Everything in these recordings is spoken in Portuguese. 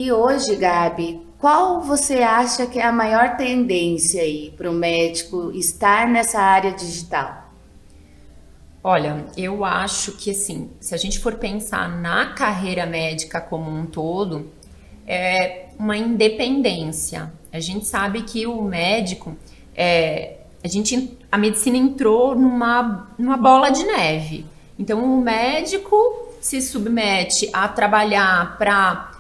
E hoje, Gabi, qual você acha que é a maior tendência aí para o médico estar nessa área digital? Olha, eu acho que assim, se a gente for pensar na carreira médica como um todo, é uma independência. A gente sabe que o médico, a medicina entrou numa bola de neve. Então, o médico se submete a trabalhar para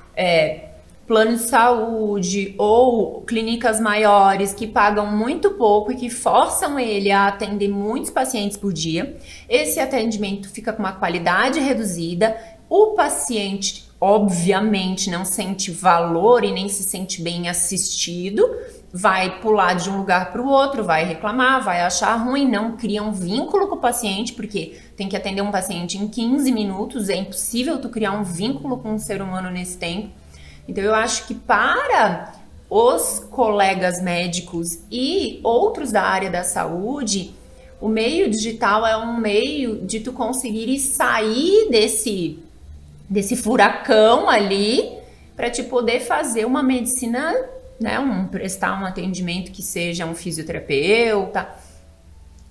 plano de saúde ou clínicas maiores que pagam muito pouco e que forçam ele a atender muitos pacientes por dia. Esse atendimento fica com uma qualidade reduzida. O paciente, obviamente, não sente valor e nem se sente bem assistido, vai pular de um lugar para o outro, vai reclamar, vai achar ruim, não cria um vínculo com o paciente, porque tem que atender um paciente em 15 minutos, é impossível tu criar um vínculo com um ser humano nesse tempo. Então, eu acho que para os colegas médicos e outros da área da saúde, o meio digital é um meio de tu conseguir sair desse furacão ali para te poder fazer uma medicina, né, prestar um atendimento que seja um fisioterapeuta,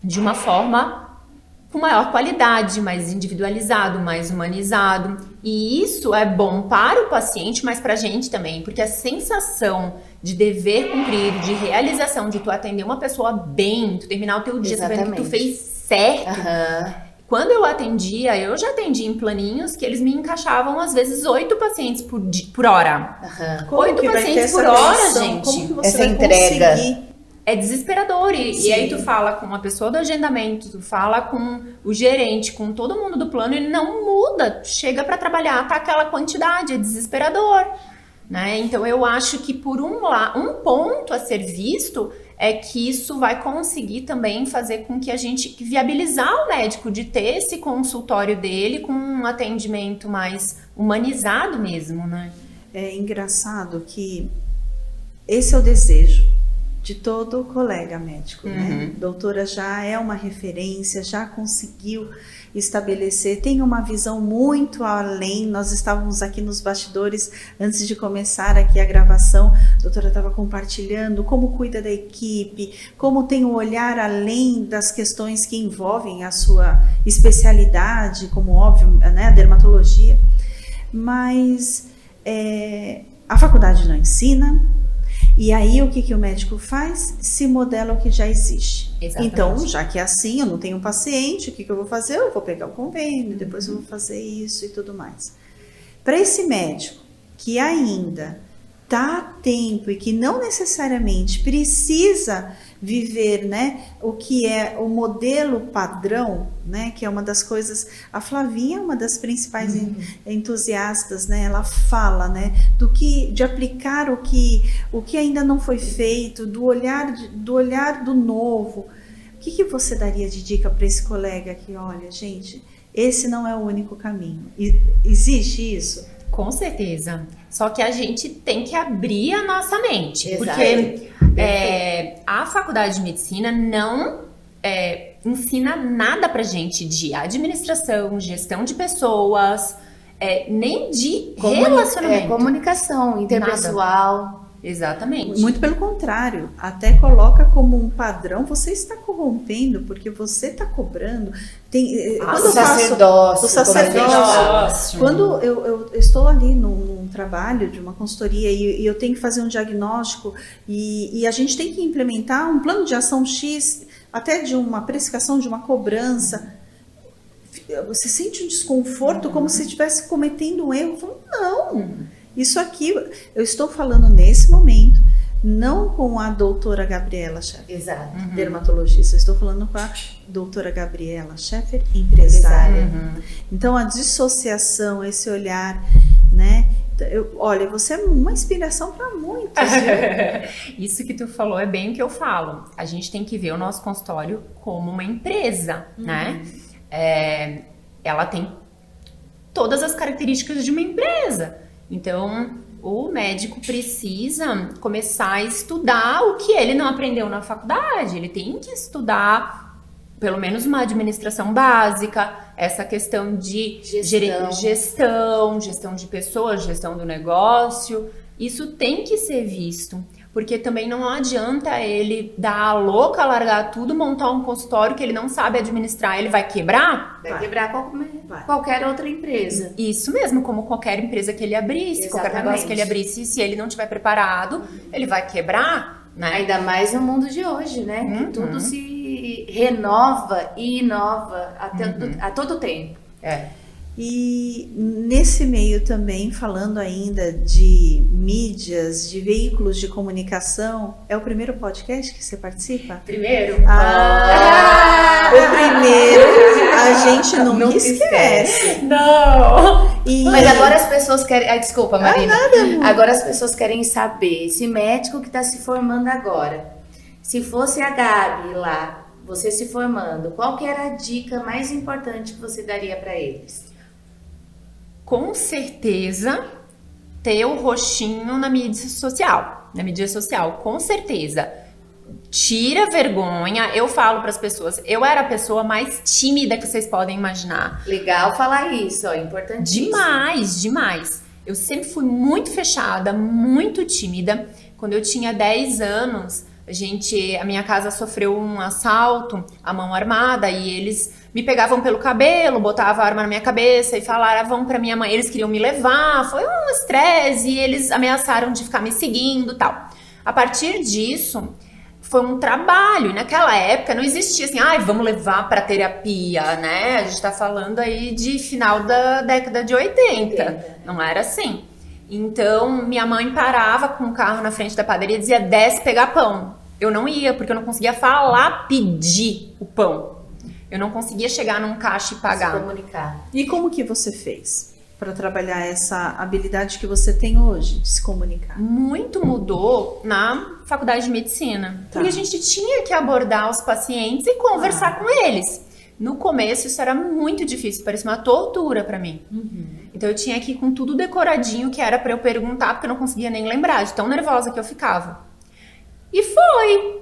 de uma forma com maior qualidade, mais individualizado, mais humanizado. E isso é bom para o paciente, mas para a gente também, porque a sensação de dever cumprido, de realização, de tu atender uma pessoa bem, tu terminar o teu dia sabendo que tu fez certo. Aham. Quando eu já atendi em planinhos que eles me encaixavam, às vezes, 8 pacientes por hora. Aham. Como 8 que vai ter pacientes essa por hora, relação? gente. Como que você Essa vai entrega. conseguir? É desesperador. E Sim. aí tu fala com uma pessoa do agendamento, tu fala com o gerente, com todo mundo do plano e não muda. Chega para trabalhar, tá aquela quantidade, é desesperador. Né? Então eu acho que por um ponto a ser visto é que isso vai conseguir também fazer com que a gente viabilizar o médico de ter esse consultório dele com um atendimento mais humanizado mesmo, né? É engraçado que esse é o desejo de todo colega médico, né? Doutora já é uma referência, já conseguiu estabelecer, tem uma visão muito além. Nós estávamos aqui nos bastidores antes de começar aqui a gravação, a doutora estava compartilhando como cuida da equipe, como tem um olhar além das questões que envolvem a sua especialidade, como óbvio, né, a dermatologia, mas a faculdade não ensina. E aí o que o médico faz? Se modela o que já existe. Exatamente. Então, já que é assim, eu não tenho paciente, o que eu vou fazer? Eu vou pegar o convênio, depois eu vou fazer isso e tudo mais. Para esse médico que ainda está a tempo e que não necessariamente precisa viver, né, o que é o modelo padrão, né, que é uma das coisas, a Flavinha é uma das principais entusiastas, né, ela fala, né, de aplicar o que ainda não foi feito, do olhar do novo. O que você daria de dica para esse colega que, olha, gente, esse não é o único caminho? Existe isso? Com certeza. Só que a gente tem que abrir a nossa mente. Exato. Porque a faculdade de medicina não ensina nada pra gente de administração, gestão de pessoas, nem de relacionamento. Comunicação interpessoal. Exatamente. Muito pelo contrário, até coloca como um padrão, você está corrompendo, porque você está cobrando. Quando eu Sacerdócio. o sacerdócio. Sacerdócio. Quando eu estou ali num trabalho de uma consultoria e eu tenho que fazer um diagnóstico e a gente tem que implementar um plano de ação X, até de uma precificação, de uma cobrança, você sente um desconforto como se estivesse cometendo um erro. Eu falo, não. Isso aqui, eu estou falando nesse momento, não com a doutora Gabriela Scheffer, Exato. dermatologista, eu estou falando com a doutora Gabriela Scheffer, empresária. Então, a dissociação, esse olhar, né? Olha, você é uma inspiração para muitos. Isso que tu falou é bem o que eu falo. A gente tem que ver o nosso consultório como uma empresa, né? Ela tem todas as características de uma empresa. Então, o médico precisa começar a estudar o que ele não aprendeu na faculdade. Ele tem que estudar pelo menos uma administração básica, essa questão de gestão de pessoas, gestão do negócio, isso tem que ser visto. Porque também não adianta ele dar a louca, largar tudo, montar um consultório que ele não sabe administrar, ele vai quebrar? Vai quebrar qualquer outra empresa. Isso mesmo, como qualquer empresa que ele abrisse, qualquer negócio que ele abrisse, se ele não estiver preparado, ele vai quebrar, né? Ainda mais no mundo de hoje, né? Que tudo se renova e inova a todo tempo. E nesse meio também, falando ainda de mídias, de veículos de comunicação, é o primeiro podcast que você participa? Primeiro? O primeiro a gente nunca esquece. Não! Mas agora as pessoas querem... desculpa, Marina. Agora as pessoas querem saber, esse médico que está se formando agora, se fosse a Gabi lá, você se formando, qual que era a dica mais importante que você daria para eles? Com certeza, ter o rostinho na mídia social. Com certeza. Tira a vergonha. Eu falo para as pessoas, eu era a pessoa mais tímida que vocês podem imaginar. Legal falar isso, ó, importantíssimo. Demais. Eu sempre fui muito fechada, muito tímida. Quando eu tinha 10 anos, a minha casa sofreu um assalto à mão armada e eles me pegavam pelo cabelo, botavam a arma na minha cabeça e falavam pra minha mãe, eles queriam me levar, foi um estresse e eles ameaçaram de ficar me seguindo e tal. A partir disso, foi um trabalho, e naquela época não existia assim, vamos levar pra terapia, né? A gente tá falando aí de final da década de 80, não era assim. Então, minha mãe parava com o carro na frente da padaria e dizia, desce pegar pão. Eu não ia, porque eu não conseguia pedir o pão. Eu não conseguia chegar num caixa e pagar. Se comunicar. E como que você fez para trabalhar essa habilidade que você tem hoje de se comunicar? Muito mudou na faculdade de medicina. Porque a gente tinha que abordar os pacientes e conversar com eles. No começo isso era muito difícil, parecia uma tortura para mim. Então eu tinha que ir com tudo decoradinho que era para eu perguntar, porque eu não conseguia nem lembrar de tão nervosa que eu ficava. E foi.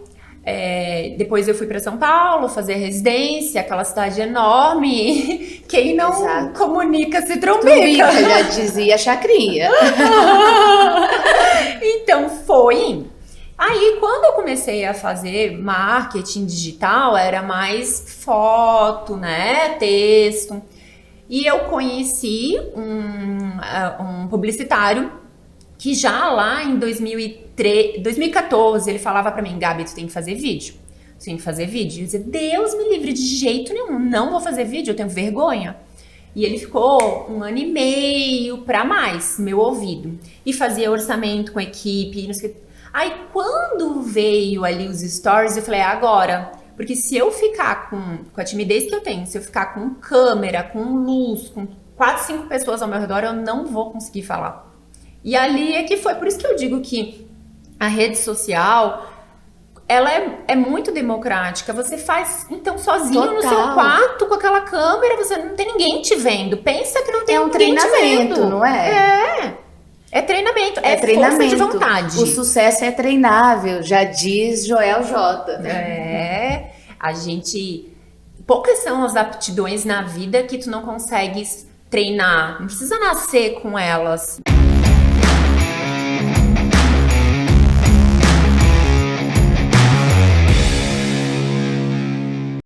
Depois eu fui para São Paulo fazer residência, aquela cidade enorme. Quem não comunica se trombica. Já dizia a Chacrinha. Então foi. Aí quando eu comecei a fazer marketing digital, era mais foto, né, texto. E eu conheci um publicitário que já lá em 2014, ele falava pra mim, Gabi, tu tem que fazer vídeo. Tu tem que fazer vídeo. Eu dizia, Deus me livre, de jeito nenhum, não vou fazer vídeo, eu tenho vergonha. E ele ficou 1 ano e meio pra mais, meu ouvido. E fazia orçamento com a equipe, não sei o que. Aí quando veio ali os stories, eu falei, agora. Porque se eu ficar com a timidez que eu tenho, se eu ficar com câmera, com luz, com 4, 5 pessoas ao meu redor, eu não vou conseguir falar. E ali é que foi, por isso que eu digo que a rede social, ela é muito democrática. Você faz, então, sozinho no seu quarto, com aquela câmera, você não tem ninguém te vendo. Pensa que não tem ninguém te vendo. É um treinamento, não é? É treinamento, é força de vontade. O sucesso é treinável, já diz Joel J. Poucas são as aptidões na vida que tu não consegues treinar. Não precisa nascer com elas.